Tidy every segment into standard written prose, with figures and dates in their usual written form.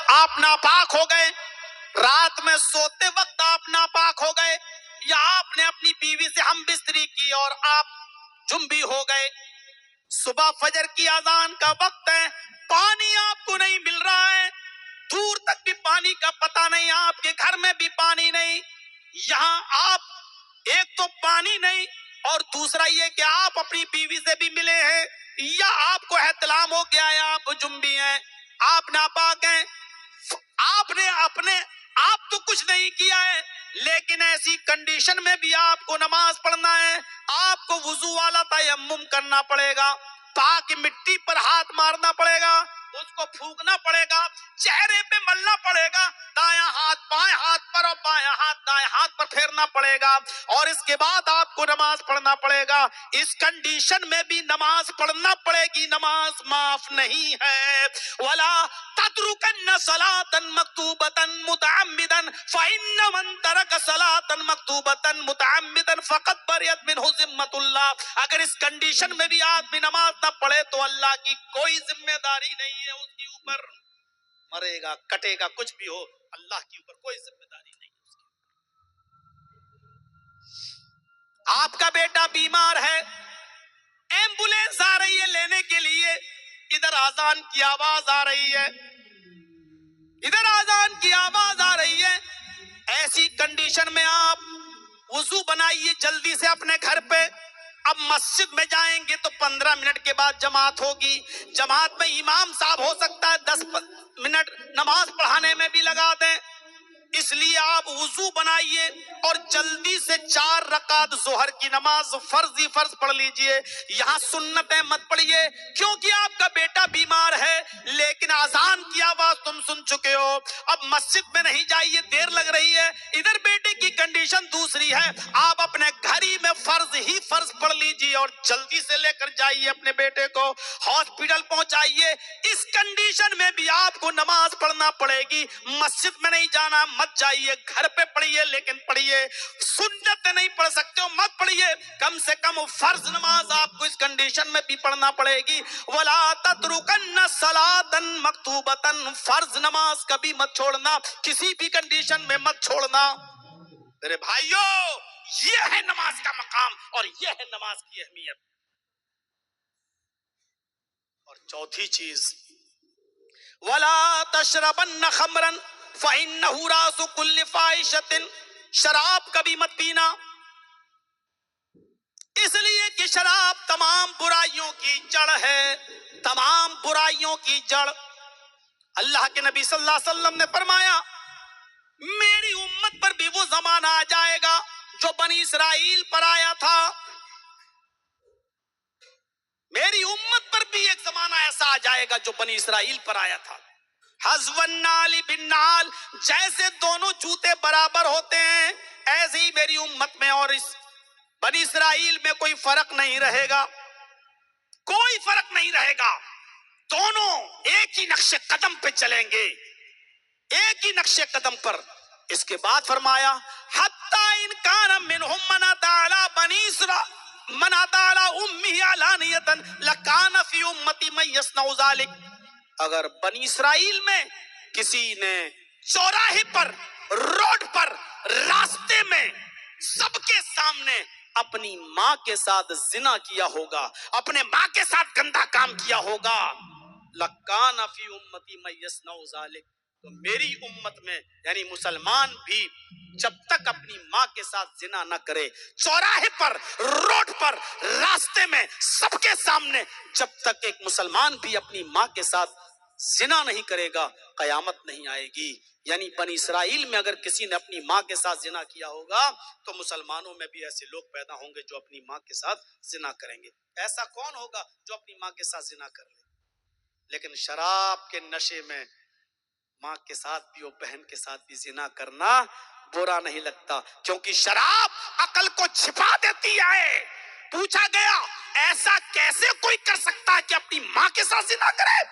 آپ ناپاک ہو گئے، رات میں سوتے وقت آپ ناپاک ہو گئے، یا آپ نے اپنی بیوی سے ہم بستری کی اور آپ جنبی ہو گئے، صبح فجر کی اذان کا وقت ہے، پانی آپ کو نہیں مل رہا ہے، دور تک بھی پانی کا پتہ نہیں، آپ کے گھر میں بھی پانی نہیں، یہاں آپ ایک تو پانی نہیں اور دوسرا یہ کہ آپ اپنی بیوی سے بھی ملے ہیں، یا آپ کو احتلام ہو گیا ہے، آپ جنبی ہیں، آپ ناپاک ہیں، آپ نے آپ تو کچھ نہیں کیا ہے، لیکن ایسی کنڈیشن میں بھی آپ کو نماز پڑھنا ہے، آپ کو وضو والا تیمم کرنا پڑے گا، پاک مٹی پر ہاتھ مارنا پڑے گا، اس کو پھونکنا پڑے گا، چہرے پہ ملنا پڑے گا، دایاں ہاتھ بائیں ہاتھ پر اور بائیں ہاتھ دائیں ہاتھ پر پھیرنا پڑے گا، اور اس کے بعد آپ کو نماز پڑھنا پڑے گا۔ اس کنڈیشن میں بھی نماز پڑھنا پڑے گی، نماز معاف نہیں ہے۔ وَلَا تَتْرُكَنَّ صَلَاةً مَكْتُوبَةً مُتَعَمِّدًا فَإِنَّ مَن تَرَكَ صَلَاةً مَكْتُوبَةً مُتَعَمِّدًا فَقَدْ بَرِئَتْ مِنْهُ ذِمَّةُ اللَّهِ۔ اگر اس کنڈیشن میں بھی آدمی نماز نہ پڑھے تو اللہ کی کوئی ذمہ داری نہیں ہے اس کے اوپر، مرے گا کٹے گا کچھ بھی ہو، اللہ کے اوپر کوئی ذمہ داری نہیں ہے اس کی۔ آپ کا بیٹا بیمار ہے، ایمبولینس آ رہی ہے لینے کے لیے، ادھر اذان کی آواز آ رہی ہے، ادھر اذان کی آواز آ رہی ہے، ایسی کنڈیشن میں آپ وضو بنائیے جلدی سے اپنے گھر پہ۔ اب مسجد میں جائیں گے تو 15 منٹ کے بعد جماعت ہوگی، جماعت میں امام صاحب ہو سکتا ہے 10 منٹ نماز پڑھانے میں بھی لگا دیں، اس لیے آپ وضو بنائیے اور جلدی سے 4 رکعت ظہر کی نماز فرض ہی فرض پڑھ لیجئے، یہاں سنتیں مت پڑھیے، کیونکہ آپ کا بیٹا بیمار ہے، لیکن اذان کی آواز تم سن چکے ہو، اب مسجد میں نہیں جائیے، دیر لگ رہی ہے، ادھر بیٹے کی کنڈیشن دوسری ہے، آپ اپنے گھر ہی میں فرض ہی فرض پڑھ لیجئے اور جلدی سے لے کر جائیے اپنے بیٹے کو ہاسپٹل پہنچائیے۔ اس کنڈیشن میں بھی آپ کو نماز پڑھنا پڑے گی، مسجد میں نہیں جانا، مت جائیے، گھر پہ پڑھیے، لیکن پڑھیے، سنت نہیں پڑھ سکتے ہو مت پڑھیے، کم سے کم فرض نماز آپ کو اس کنڈیشن میں بھی پڑھنا پڑے گی۔ وَلَا تَتْرُكَنَّ صَلَاةً مَكْتُوبَةً، فرض نماز کبھی مت چھوڑنا، کسی بھی کنڈیشن میں مت چھوڑنا۔ میرے بھائیو، یہ ہے نماز کا مقام اور یہ ہے نماز کی اہمیت۔ اور چوتھی چیز، وَلَا تَشْرَبَنَّ خَمْرًا فَإِنَّهُ رَأْسُ كُلِّ فَاحِشَةٍ، شراب کبھی مت پینا، اس لیے کہ شراب تمام برائیوں کی جڑ ہے، تمام برائیوں کی جڑ۔ اللہ کے نبی صلی اللہ علیہ وسلم نے فرمایا میری امت پر بھی وہ زمانہ آ جائے گا جو بنی اسرائیل پر آیا تھا، میری امت پر بھی ایک زمانہ ایسا آ جائے گا جو بنی اسرائیل پر آیا تھا۔ حذو النال بالنال، جیسے دونوں جوتے برابر ہوتے ہیں ایسے ہی میری امت میں اور اس بنی اسرائیل میں کوئی فرق نہیں رہے گا، کوئی فرق نہیں رہے گا، دونوں ایک ہی نقش قدم پہ چلیں گے، ایک ہی نقش قدم پر۔ اس کے بعد فرمایا حتی ان کان منہم من اتی علی بنی اسرائیل من اتی علی امہ علانیۃ لکان فی امتی من یصنع ذلک، اگر بنی اسرائیل میں کسی نے چوراہے پر، روڈ پر، راستے میں سب کے سامنے اپنی ماں کے ساتھ زنا کیا ہوگا، اپنے ماں کے ساتھ گندا کام کیا ہوگا، لَكَانَ فِي أُمَّتِي مَن يَصْنَعُ ذَلِكَ، تو میری امت میں یعنی مسلمان بھی جب تک اپنی ماں کے ساتھ زنا نہ کرے، چوراہے پر، روڈ پر، راستے میں، سب کے سامنے جب تک ایک مسلمان بھی اپنی ماں کے ساتھ زنا نہیں کرے گا، قیامت نہیں آئے گی۔ یعنی بنی اسرائیل میں اگر کسی نے اپنی ماں کے ساتھ زنا کیا ہوگا تو مسلمانوں میں بھی ایسے لوگ پیدا ہوں گے جو اپنی ماں کے ساتھ زنا کریں گے۔ ایسا کون ہوگا جو اپنی ماں کے ساتھ زنا کر لے؟ لیکن شراب کے نشے میں ماں کے ساتھ بھی اور بہن کے ساتھ بھی زنا کرنا برا نہیں لگتا، کیونکہ شراب عقل کو چھپا دیتی ہے۔ پوچھا گیا ایسا کیسے کوئی کر سکتا ہے کہ اپنی ماں کے ساتھ زنا کرے؟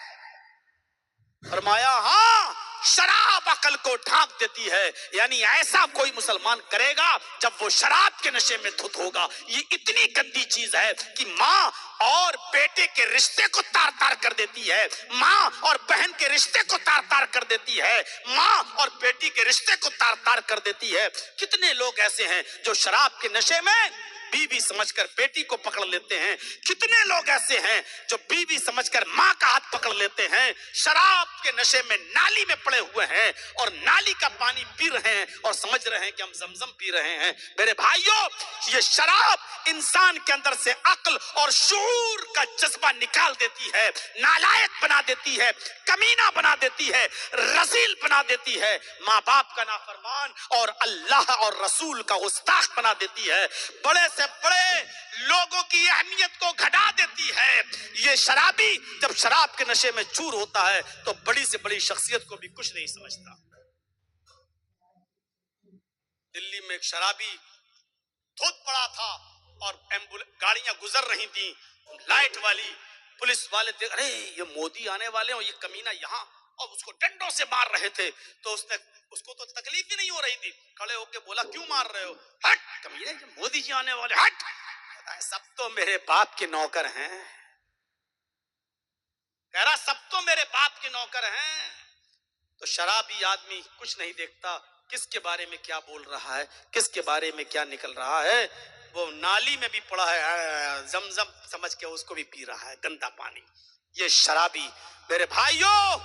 فرمایا ہاں، شراب عقل کو ڈھانپ دیتی ہے، یعنی ایسا کوئی مسلمان کرے گا جب وہ شراب کے نشے میں دھت ہوگا۔ یہ اتنی گندی چیز ہے کہ ماں اور بیٹے کے رشتے کو تار تار کر دیتی ہے، ماں اور بہن کے رشتے کو تار تار کر دیتی ہے، ماں اور بیٹی کے رشتے کو تار تار کر دیتی ہے۔ کتنے لوگ ایسے ہیں جو شراب کے نشے میں بیوی سمجھ کر بیٹی کو پکڑ لیتے ہیں، کتنے لوگ ایسے ہیں جو بیوی سمجھ کر ماں کا ہاتھ پکڑ لیتے ہیں، شراب کے نشے میں نالی میں پڑے ہوئے ہیں اور نالی کا پانی پی رہے ہیں اور سمجھ رہے ہیں کہ ہم زمزم پی رہے ہیں۔ میرے بھائیوں، یہ شراب انسان کے اندر سے عقل اور شعور کا جذبہ نکال دیتی ہے، نالائق بنا دیتی ہے، کمینہ بنا دیتی ہے، رذیل بنا دیتی ہے، ماں باپ کا نافرمان اور اللہ اور رسول کا گستاخ بنا دیتی ہے، بڑے سے بڑے لوگوں کی اہمیت کو گھٹا دیتی ہے۔ یہ شرابی جب شراب کے نشے میں چور ہوتا ہے تو بڑی سے بڑی شخصیت کو بھی کچھ نہیں سمجھتا۔ دلی میں ایک شرابی دھوت پڑا تھا اور گاڑیاں گزر رہی تھیں لائٹ والی، پولیس والے دیکھ ارے یہ مودی آنے والے ہیں اور یہ کمینہ یہاں، اور اس کو ڈنڈوں سے مار رہے تھے، تو اس کو تو تکلیف ہی نہیں ہو رہی تھی، کھڑے ہو کے بولا کیوں مار رہے ہو؟ ہٹ کمینے، یہ مودی جی آنے والے، ہٹ، سب تو میرے باپ کے نوکر ہیں، کہہ رہا سب تو میرے باپ کے نوکر ہیں۔ تو شرابی آدمی کچھ نہیں دیکھتا کس کے بارے میں کیا بول رہا ہے، کس کے بارے میں کیا نکل رہا ہے، وہ نالی میں بھی پڑا ہے زمزم سمجھ کے اس کو بھی پی رہا ہے گندا پانی۔ یہ شرابی میرے بھائیوں،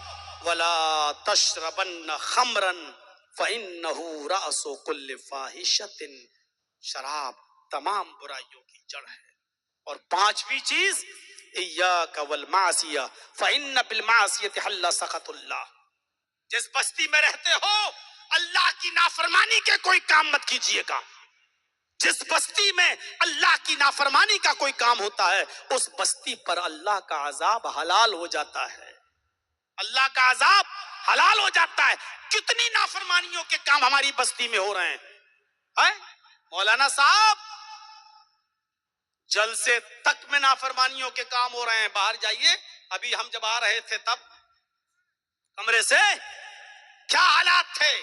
ولا تشربن خمرا فإنه رأس كل فاحشة، شراب تمام برائیوں کی جڑ ہے۔ اور پانچویں چیز ایاک والمعصیہ فإن بالمعصیة حل سخط اللہ، جس بستی میں رہتے ہو اللہ کی نافرمانی کے کوئی کام مت کیجیے گا، جس بستی میں اللہ کی نافرمانی کا کوئی کام ہوتا ہے اس بستی پر اللہ کا عذاب حلال ہو جاتا ہے، اللہ کا عذاب حلال ہو جاتا ہے۔ کتنی نافرمانیوں کے کام ہماری بستی میں ہو رہے ہیں، مولانا صاحب جلسے تک میں نافرمانیوں کے کام ہو رہے ہیں، باہر جائیے، ابھی ہم جب آ رہے تھے تب کمرے سے کیا حالات تھے،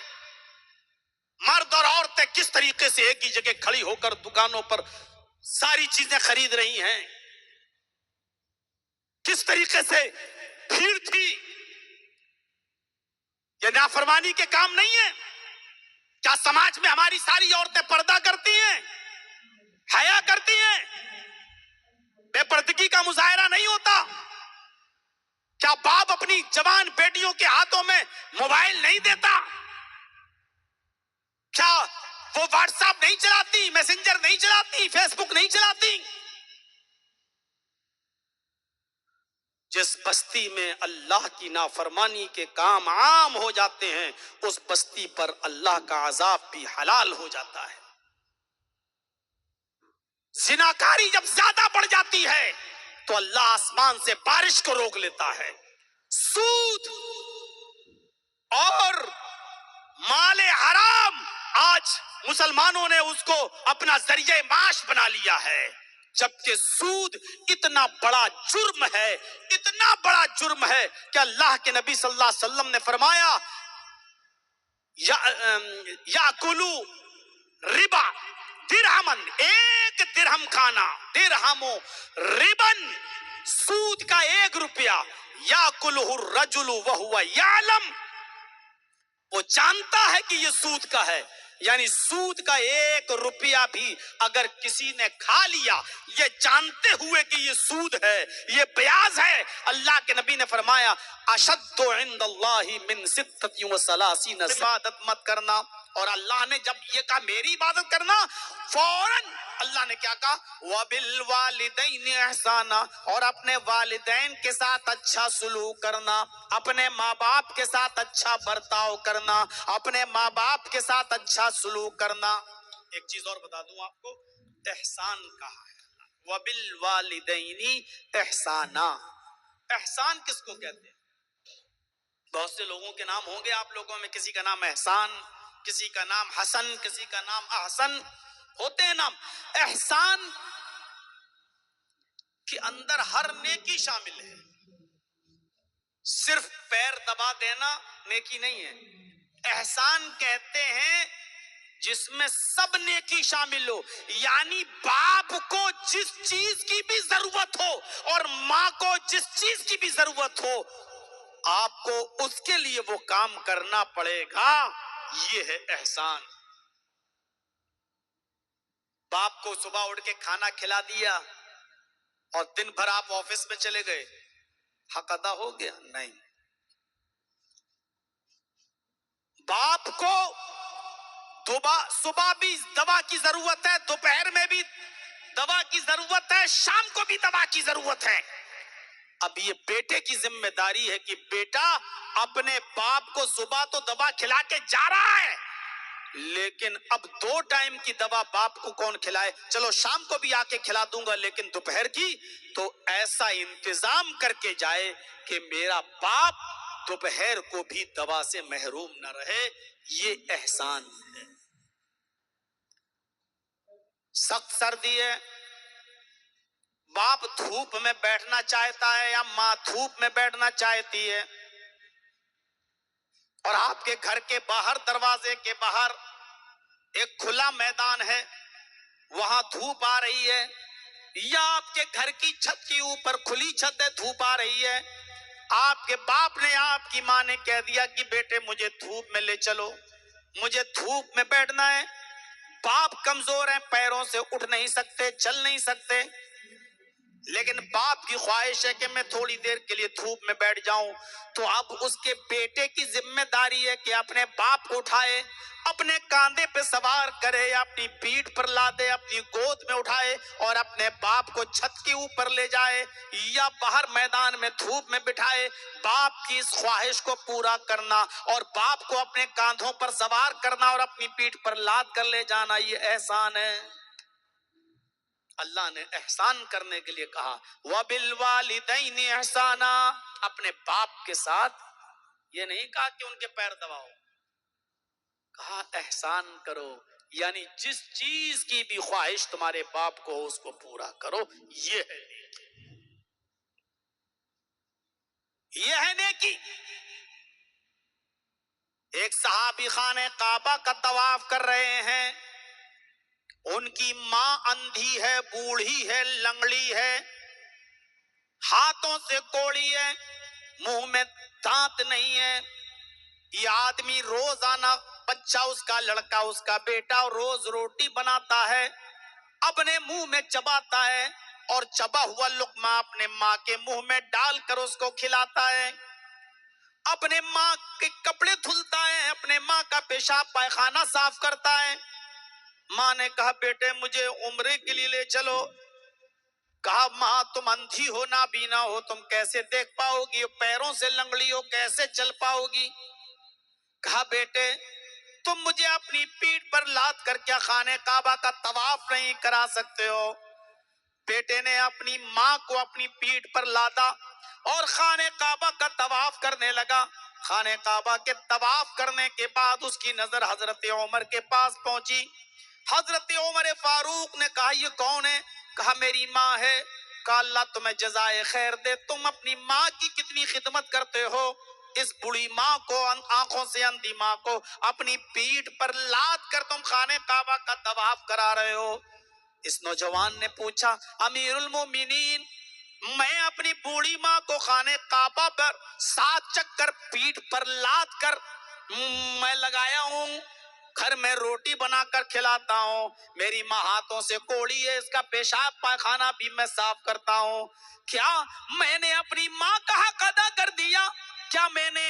مرد اور عورتیں کس طریقے سے ایک ہی جگہ کھڑی ہو کر دکانوں پر ساری چیزیں خرید رہی ہیں، کس طریقے سے بھیڑ تھی۔ یہ نافرمانی کے کام نہیں ہے؟ کیا سماج میں ہماری ساری عورتیں پردہ کرتی ہیں، حیا کرتی ہیں، بے پردگی کا مظاہرہ نہیں ہوتا؟ کیا باپ اپنی جوان بیٹیوں کے ہاتھوں میں موبائل نہیں دیتا؟ کیا وہ واٹس ایپ نہیں چلاتی، میسنجر نہیں چلاتی، فیس بک نہیں چلاتی؟ جس بستی میں اللہ کی نافرمانی کے کام عام ہو جاتے ہیں اس بستی پر اللہ کا عذاب بھی حلال ہو جاتا ہے۔ زناکاری جب زیادہ بڑھ جاتی ہے تو اللہ آسمان سے بارش کو روک لیتا ہے۔ سود اور مال حرام آج مسلمانوں نے اس کو اپنا ذریعہ معاش بنا لیا ہے، جبکہ سود اتنا بڑا جرم ہے، اتنا بڑا جرم ہے کہ اللہ کے نبی صلی اللہ علیہ وسلم نے فرمایا یاکلو ربا درہمن، ایک درہم کھانا، درہمو ربن، سود کا 1 روپیہ، یاکلہ الرجل وہو یعلم، وہ جانتا ہے کہ یہ سود کا ہے، یعنی سود کا 1 روپیہ بھی اگر کسی نے کھا لیا یہ جانتے ہوئے کہ یہ سود ہے، یہ بیاض ہے، اللہ کے نبی نے فرمایا اشد عند اللہ من 36 عبادت مت کرنا۔ اور اللہ نے جب یہ کہا میری عبادت کرنا، فوراً اللہ نے کیا کہا وَبِالْوَالِدَيْنِ احسانا، اور اپنے والدین کے ساتھ اچھا سلوک کرنا، اپنے ماں باپ کے ساتھ اچھا برتاؤ کرنا، اپنے ماں باپ کے ساتھ اچھا سلوک کرنا۔ ایک چیز اور بتا دوں آپ کو، احسان کہا ہے، وَبِالْوَالِدَيْنِ احسانا۔ احسان کس کو کہتے ہیں؟ بہت سے لوگوں کے نام ہوں گے آپ لوگوں میں، کسی کا نام احسان، کسی کا نام حسن، کسی کا نام احسن، ہوتے ہیں نام۔ احسان کے اندر ہر نیکی شامل ہے، صرف پیر دبا دینا نیکی نہیں ہے۔ احسان کہتے ہیں جس میں سب نیکی شامل ہو، یعنی باپ کو جس چیز کی بھی ضرورت ہو اور ماں کو جس چیز کی بھی ضرورت ہو، آپ کو اس کے لیے وہ کام کرنا پڑے گا. یہ ہے احسان. باپ کو صبح اٹھ کے کھانا کھلا دیا اور دن بھر آپ آفس میں چلے گئے، حق ادا ہو گیا؟ نہیں. باپ کو صبح بھی دوا کی ضرورت ہے، دوپہر میں بھی دوا کی ضرورت ہے، شام کو بھی دوا کی ضرورت ہے. اب یہ بیٹے کی ذمہ داری ہے کہ بیٹا اپنے باپ کو صبح تو دوا کھلا کے جا رہا ہے، لیکن اب 2 ٹائم کی دوا باپ کو کون کھلائے؟ چلو شام کو بھی آ کے کھلا دوں گا، لیکن دوپہر کی تو ایسا انتظام کر کے جائے کہ میرا باپ دوپہر کو بھی دوا سے محروم نہ رہے. یہ احسان ہے. سخت سردی ہے، باپ دھوپ میں بیٹھنا چاہتا ہے یا ماں دھوپ میں بیٹھنا چاہتی ہے، اور آپ کے گھر کے باہر دروازے کے باہر ایک کھلا میدان ہے، وہاں دھوپ آ رہی ہے، یا آپ کے گھر کی چھت کے اوپر کھلی چھت ہے، دھوپ آ رہی ہے. آپ کے باپ نے، آپ کی ماں نے کہہ دیا کہ بیٹے مجھے دھوپ میں لے چلو، مجھے دھوپ میں بیٹھنا ہے. باپ کمزور ہیں، پیروں سے اٹھ نہیں سکتے، چل نہیں سکتے، لیکن باپ کی خواہش ہے کہ میں تھوڑی دیر کے لیے دھوپ میں بیٹھ جاؤں. تو اب اس کے بیٹے کی ذمہ داری ہے کہ اپنے باپ کو اٹھائے، اپنے کاندھے پہ سوار کرے، یا اپنی پیٹھ پر لادے، اپنی گود میں اٹھائے اور اپنے باپ کو چھت کے اوپر لے جائے یا باہر میدان میں دھوپ میں بٹھائے. باپ کی اس خواہش کو پورا کرنا اور باپ کو اپنے کاندھوں پر سوار کرنا اور اپنی پیٹھ پر لاد کر لے جانا، یہ احسان ہے. اللہ نے احسان کرنے کے لیے کہا وَبِالْوَالِدَيْنِ احسانا، اپنے باپ کے ساتھ. یہ نہیں کہا کہ ان کے پیر دباؤ، کہا احسان کرو، یعنی جس چیز کی بھی خواہش تمہارے باپ کو اس کو پورا کرو. یہ ہے نیکی، یہ ہے نیکی. ایک صحابی خانہ کعبہ کا طواف کر رہے ہیں، ان کی ماں اندھی ہے، بوڑھی ہے، لنگڑی ہے، ہاتھوں سے کوڑی ہے، منہ میں دانت نہیں ہے. یہ آدمی روزانہ، بچہ اس کا، لڑکا اس کا، بیٹا روز روٹی بناتا ہے، اپنے منہ میں چباتا ہے اور چبا ہوا لقمہ اپنے ماں کے منہ میں ڈال کر اس کو کھلاتا ہے. اپنے ماں کے کپڑے دھلتا ہے، اپنے ماں کا پیشاب پائخانہ صاف کرتا ہے. ماں نے کہا بیٹے مجھے عمرے کے لیے لے چلو. کہا ماں تم اندھی ہو، نابینا ہو، تم کیسے دیکھ پاؤ گی؟ پیروں سے لنگڑی ہو، کیسے چل پاؤ گی؟ کہا بیٹے تم مجھے اپنی پیٹھ پر لاد کر کیا خانہ کعبہ کا طواف نہیں کرا سکتے ہو؟ بیٹے نے اپنی ماں کو اپنی پیٹھ پر لادا اور خانہ کعبہ کا طواف کرنے لگا. خانہ کعبہ کے طواف کرنے کے بعد اس کی نظر حضرت عمر کے پاس پہنچی. حضرت عمر فاروق نے کہا یہ کون ہے؟ کہا میری ماں ہے. کہا اللہ تمہیں جزائے خیر دے، تم اپنی ماں کی کتنی خدمت کرتے ہو. اس بڑی ماں کو، آنکھوں سے اندھی ماں کو اپنی پیٹھ پر لاد کر تم خانہ کعبہ کا طواف کرا رہے ہو. اس نوجوان نے پوچھا امیر المومنین، میں اپنی بوڑھی ماں کو خانہ کعبہ پر 7 چکر پیٹھ پر لاد کر میں لگایا ہوں، گھر میں روٹی بنا کر کھلاتا ہوں، میری ماں ہاتھوں سے کوڑی ہے، اس کا پیشاب پائخانہ بھی میں صاف کرتا ہوں، کیا میں نے اپنی ماں کا حق ادا کر دیا؟ کیا میں نے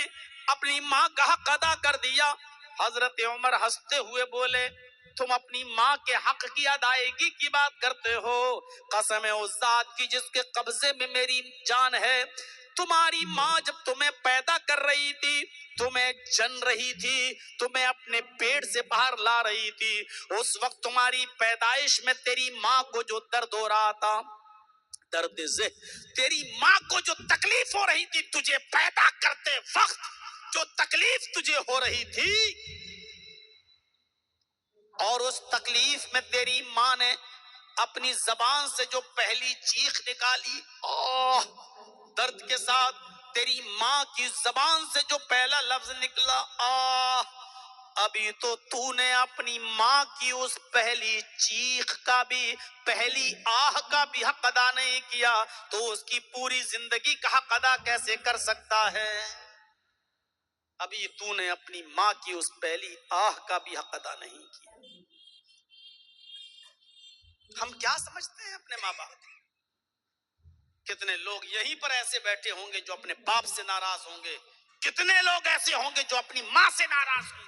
اپنی ماں کا حق ادا کر دیا؟ حضرت عمر ہنستے ہوئے بولے تم اپنی ماں کے حق کی ادائیگی کی بات کرتے ہو؟ قسم ہے اس ذات کی جس کے قبضے میں میری جان ہے، تمہاری ماں جب تمہیں پیدا کر رہی تھی، تمہیں جن رہی تھی، تمہیں اپنے پیٹ سے باہر لا رہی تھی، اس وقت تمہاری پیدائش میں تیری ماں کو جو درد ہو رہا تھا، درد تیری ماں کو جو تکلیف ہو رہی تھی، تجھے پیدا کرتے وقت جو تکلیف تجھے ہو رہی تھی، اور اس تکلیف میں تیری ماں نے اپنی زبان سے جو پہلی چیخ نکالی، درد کے ساتھ تیری ماں کی زبان سے جو پہلا لفظ نکلا، ابھی تو تو نے اپنی ماں کی اس پہلی چیخ کا بھی، پہلی آہ کا بھی حق ادا نہیں کیا، تو اس کی پوری زندگی کا حق ادا کیسے کر سکتا ہے؟ ابھی تو نے اپنی ماں کی اس پہلی آہ کا بھی حق ادا نہیں کیا۔ ہم کیا سمجھتے ہیں اپنے ماں باپ؟ کتنے لوگ یہیں پر ایسے بیٹھے ہوں گے جو اپنے باپ سے ناراض ہوں گے، کتنے لوگ ایسے ہوں گے جو اپنی ماں سے ناراض ہوں گے۔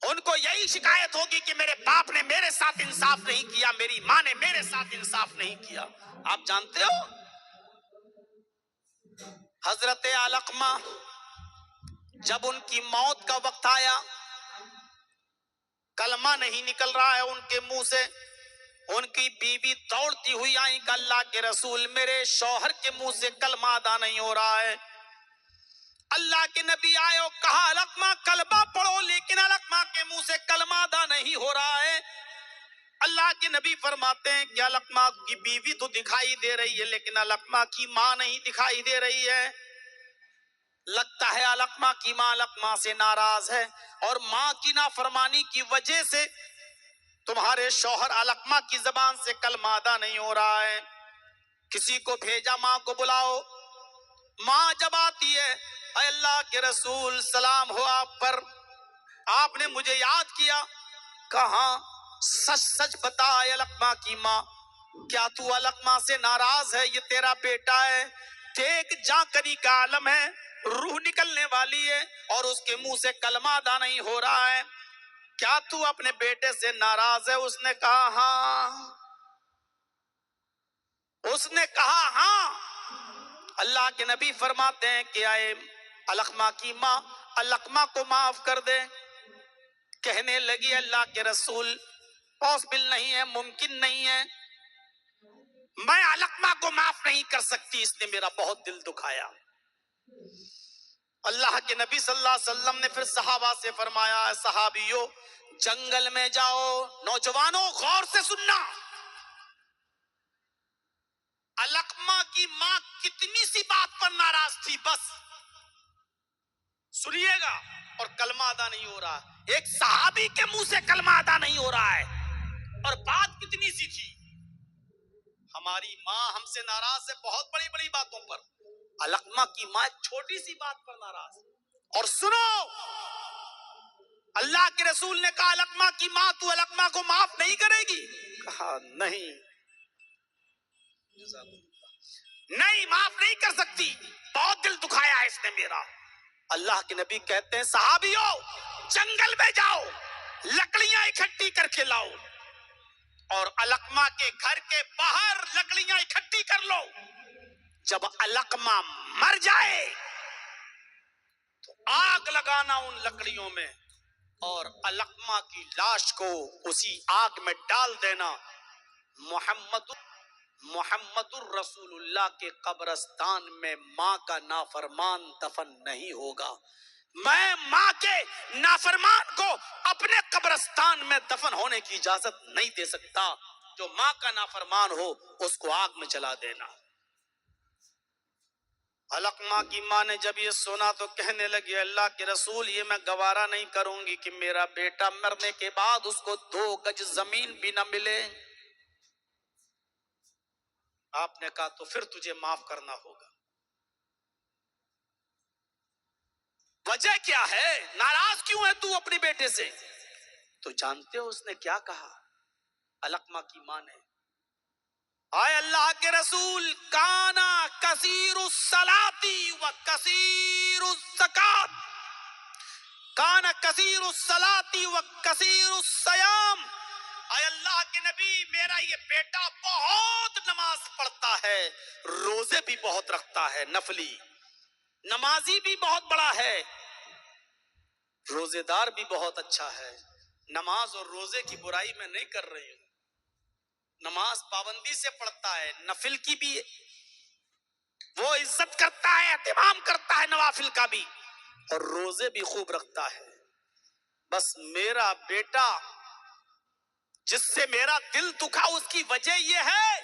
ان کو یہی شکایت ہوگی کہ میرے باپ نے میرے ساتھ انصاف نہیں کیا، میری ماں نے میرے ساتھ انصاف نہیں کیا۔ آپ جانتے ہو حضرت علقمہ جب ان کی موت کا وقت آیا، کلمہ نہیں نکل رہا ہے ان کے منہ سے، ان کی بیوی دوڑتی ہوئی آئی کہ اللہ کے رسول میرے شوہر کے منہ سے کلمہ ادا نہیں ہو رہا ہے۔ اللہ کے نبی آئے اور کہا علقمہ کلمہ پڑھو، لیکن علقمہ کے منہ سے کلمہ ادا نہیں ہو رہا ہے۔ اللہ کے نبی فرماتے ہیں کہ علقمہ کی بیوی تو دکھائی دے رہی ہے لیکن علقمہ کی ماں نہیں دکھائی دے رہی ہے۔ لگتا ہے علقمہ کی ماں علقمہ سے ناراض ہے، اور ماں کی نافرمانی کی وجہ سے تمہارے شوہر علقمہ کی زبان سے کلمہ ادا نہیں ہو رہا ہے۔ کسی کو بھیجا ماں کو بلاؤ۔ ماں جب آتی ہے، اے اللہ کے رسول سلام ہو آپ پر، آپ نے مجھے یاد کیا۔ کہاں؟ سچ سچ بتا اے علقمہ کی ماں، کیا تو علقمہ سے ناراض ہے؟ یہ تیرا بیٹا ہے، دیکھ جانکنی کا عالم ہے، روح نکلنے والی ہے اور اس کے منہ سے کلمہ ادا نہیں ہو رہا ہے، کیا تو اپنے بیٹے سے ناراض ہے؟ اس نے کہا ہاں۔ اس نے کہا ہاں۔ اللہ کے نبی فرماتے ہیں کہ آئے علقمہ کی ماں علقمہ کو معاف کر دے۔ کہنے لگی اللہ کے رسول پاسبل نہیں ہے، ممکن نہیں ہے، میں علقمہ کو معاف نہیں کر سکتی، اس نے میرا بہت دل دکھایا۔ اللہ کے نبی صلی اللہ علیہ وسلم نے پھر صحابہ سے فرمایا صحابیو جنگل میں جاؤ، نوجوانوں غور سے سننا، علقمہ کی ماں کتنی سی بات پر ناراض تھی، بس سنیے گا، اور کلمہ ادا نہیں ہو رہا، ایک صحابی کے منہ سے کلمہ ادا نہیں ہو رہا ہے، اور بات کتنی سی تھی۔ ہماری ماں ہم سے ناراض ہے بہت بڑی بڑی باتوں پر، علقمہ کی ماں ایک چھوٹی سی بات پر ناراض ہے۔ اور سنو، اللہ کے رسول نے کہا علقمہ کی ماں تو علقمہ کو معاف نہیں کرے گی؟ کہا نہیں، نہیں معاف نہیں کر سکتی، بہت دل دکھایا ہے اس نے میرا۔ اللہ کے نبی کہتے ہیں صحابیو جنگل میں جاؤ، لکڑیاں اکٹھی کر کے لاؤ، اور علقمہ کے گھر کے باہر لکڑیاں اکٹھی کر لو، جب علقمہ مر جائے تو آگ لگانا ان لکڑیوں میں، اور علقمہ کی لاش کو اسی آگ میں ڈال دینا۔ محمد الرسول اللہ کے قبرستان میں ماں کا نافرمان دفن نہیں ہوگا۔ میں ماں کے نافرمان کو اپنے قبرستان میں دفن ہونے کی اجازت نہیں دے سکتا۔ جو ماں کا نافرمان ہو اس کو آگ میں جلا دینا۔ علقمہ کی ماں نے جب یہ سنا تو کہنے لگی اللہ کے رسول یہ میں گوارا نہیں کروں گی کہ میرا بیٹا مرنے کے بعد اس کو 2 گج زمین بھی نہ ملے۔ آپ نے کہا تو پھر تجھے معاف کرنا ہوگا۔ وجہ کیا ہے؟ ناراض کیوں ہے تو اپنے بیٹے سے؟ تو جانتے ہو اس نے کیا کہا؟ علقمہ کی ماں نے، آئے اللہ کے رسول کانا کثیر الصلاۃ و کثیر الزکات، کانا کثیر الصلاۃ و کثیر الصیام، اے اللہ کے نبی میرا یہ بیٹا بہت نماز پڑھتا ہے، روزے بھی بہت رکھتا ہے، نفلی نمازی بھی بہت بڑا ہے، روزے دار بھی بہت اچھا ہے۔ نماز اور روزے کی برائی میں نہیں کر رہی ہوں، نماز پابندی سے پڑھتا ہے، نفل کی بھی وہ عزت کرتا ہے، اہتمام کرتا ہے نوافل کا بھی، اور روزے بھی خوب رکھتا ہے۔ بس میرا بیٹا جس سے میرا دل دکھا اس کی وجہ یہ ہے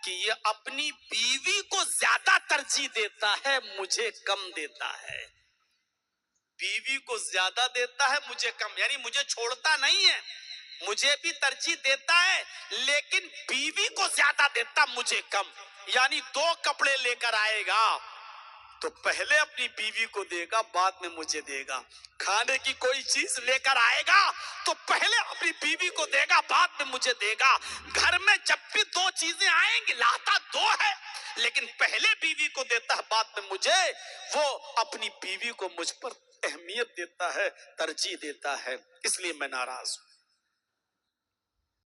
کہ یہ اپنی بیوی کو زیادہ ترجیح دیتا ہے، مجھے کم دیتا ہے۔ بیوی کو زیادہ دیتا ہے مجھے کم، یعنی مجھے چھوڑتا نہیں ہے، مجھے بھی ترجیح دیتا ہے لیکن بیوی کو زیادہ دیتا مجھے کم، یعنی 2 کپڑے لے کر آئے گا تو پہلے اپنی بیوی کو دے گا بعد میں مجھے دے گا، کھانے کی کوئی چیز لے کر آئے گا تو پہلے اپنی بیوی کو دے گا بعد میں مجھے دے گا، گھر میں جب بھی 2 چیزیں آئیں گی لاتا 2 ہے لیکن پہلے بیوی کو دیتا ہے بعد میں مجھے، وہ اپنی بیوی کو مجھ پر اہمیت دیتا ہے، ترجیح دیتا ہے، اس لیے میں ناراض ہوں۔